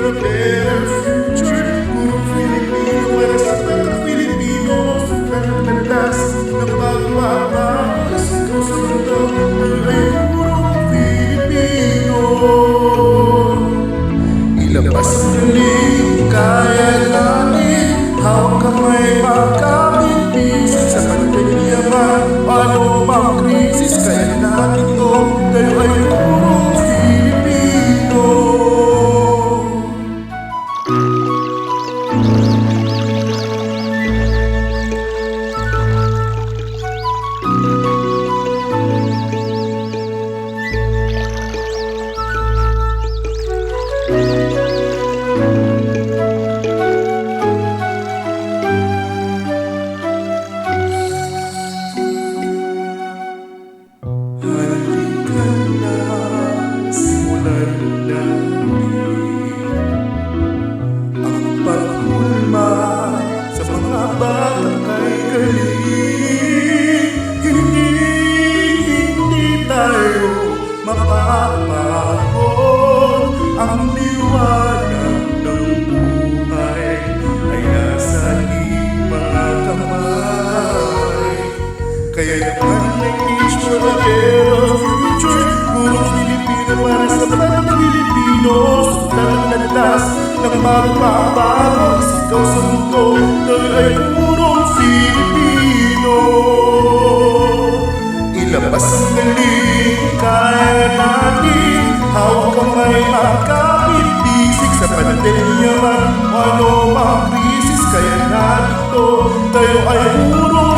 for a better future. Puro Filipino para sa mga Pilipino. Sobrang landas ng pagbabago. Sigaw sa mundo, ay puro Filipino. Ilabas ang galing, kaya natin. Hawak kamay, magkapit-pisit sa pandemya man. Ano bang krisis, kaya natin to. Tayo ay puro Filipino. Halika na, simulan natin ang pagkulma sa mga batang kay galing. Hindi tayo mapapagod. Ang liwanag ng buhay ay nasa ating mga kamay. Kaya naman nag-teach for a better future. Puro Filipino para sa mga Pilipino. Sobrang landas ng magbabago. Sigaw sa mundo, tayo ay puro Filipino. Ilabas ang galing, kaya natin. Hawak kamay, magkapit-bisig sa pandemya man. Ano mang krisis, kaya natin to. Tayo ay puro